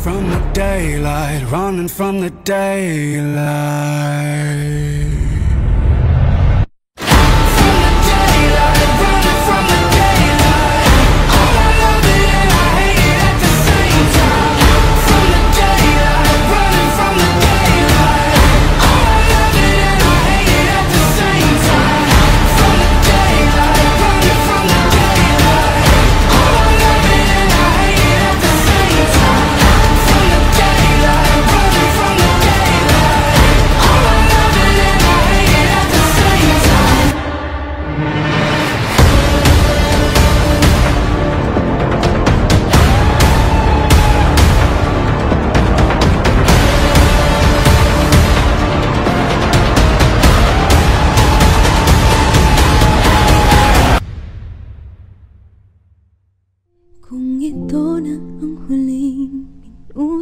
from the daylight, running from the daylight. Kung ito na ang huling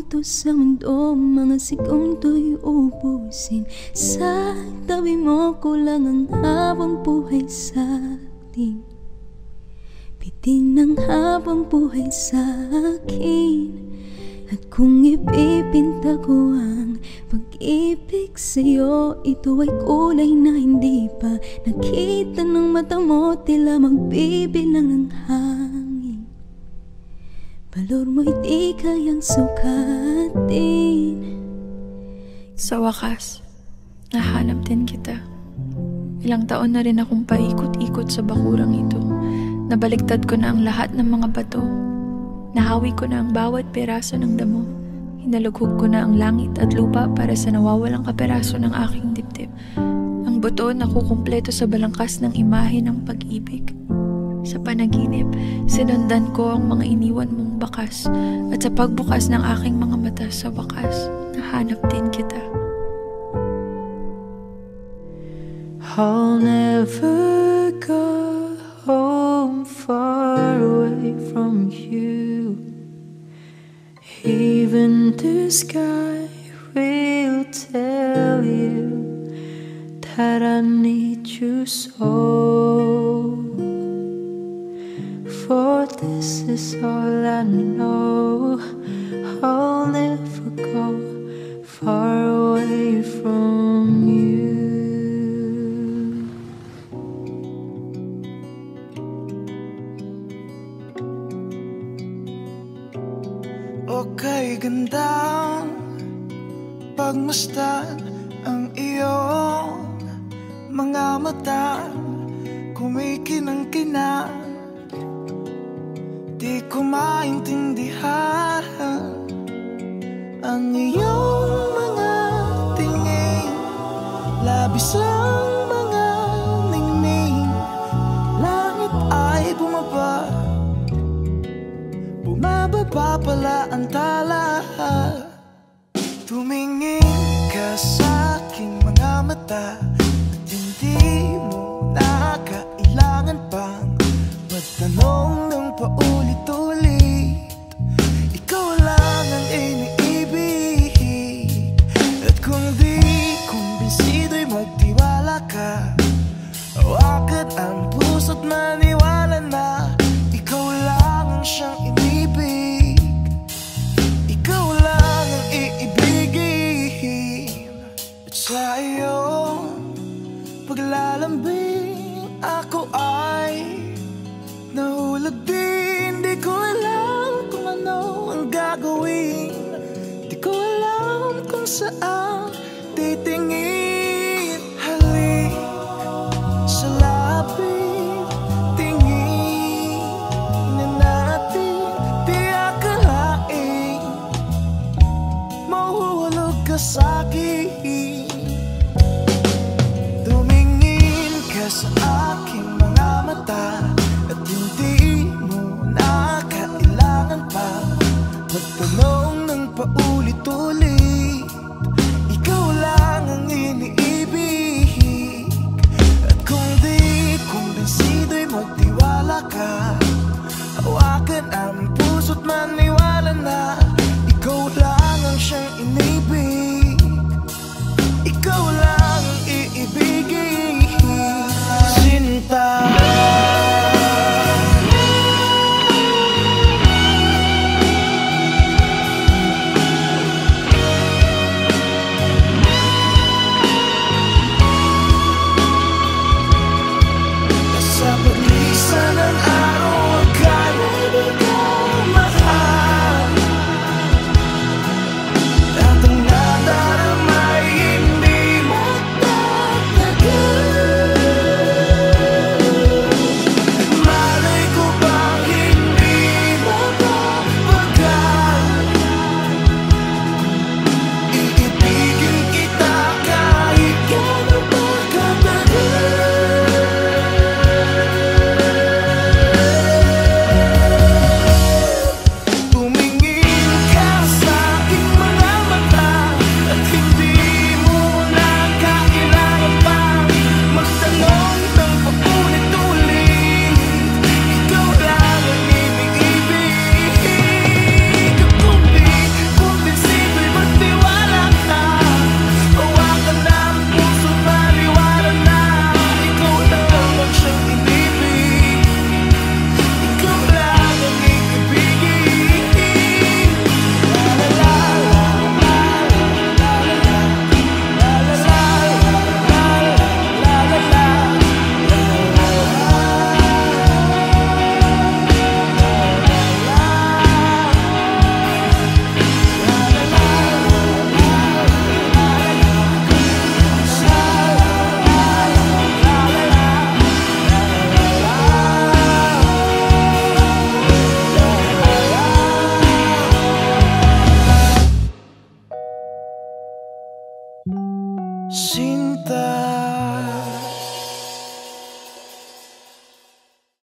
minuto sa mundo, mga sekundo'y ubusin. Sa tabi mo kulang ang habang buhay sa atin. Bitin ng habang buhay sa akin. At kung ipipinta ko ang pag-ibig sa'yo, ito ay kulay na hindi pa nakita ng mata mo. Tila magbibilang ng hangin. Balor mo'y di kayang sukatin. Sa wakas, nahanap din kita. Ilang taon na rin akong paikot-ikot sa bakurang ito. Nabaligtad ko na ang lahat ng mga bato. Nahawi ko na ang bawat peraso ng damo. Hinalughog ko na ang langit at lupa para sa nawawalang kaperaso ng aking dibdib. Ang buto na kukumpleto sa balangkas ng imahe ng pag-ibig. Sa panaginip, sinundan ko ang mga iniwan mong bakas. At sa pagbukas ng aking mga mata sa wakas, nahanap din kita. I'll never go home far away from you. Even the sky will tell you that I need you so. For this is all I know. I'll never go far away from you. Okay, gandang pagmasdan ang iyong mga mata, kumikinang-kinang. Di ko maintindihan ang iyong mga tingin, labis ang mga ningning. Langit ay bumaba, bumababa pala ang tala. Tumingin ka sa aking mga mata at hindi mo na kailangan pang magtanong ng paulit-ulit. Ikaw lang ang iniibig. At kung di kumbinsido'y magtiwala ka, hawakan ang puso't maniwala na ikaw lang ang siyang inibig. Ikaw lang ang iibigin. At sa iyong paglalambing ako ay nahulog din. Di ko alam kung ano ang gagawin. Di ko alam kung saan titingin. Halik sa lapit, tingin na natin. Di akalain mahuhulog ka sa'kin. Tumingin ka sa aking mga mata at hindi mo na kailangan pa magtanong ng paulit-ulit. Ikaw lang ang iniibig. At kung di kumbinsido'y magtiwala ka, hawakan ang puso't maniwala na ikaw lang ang siyang inibig. Ikaw lang ang iibigin. Sinta, Sinta,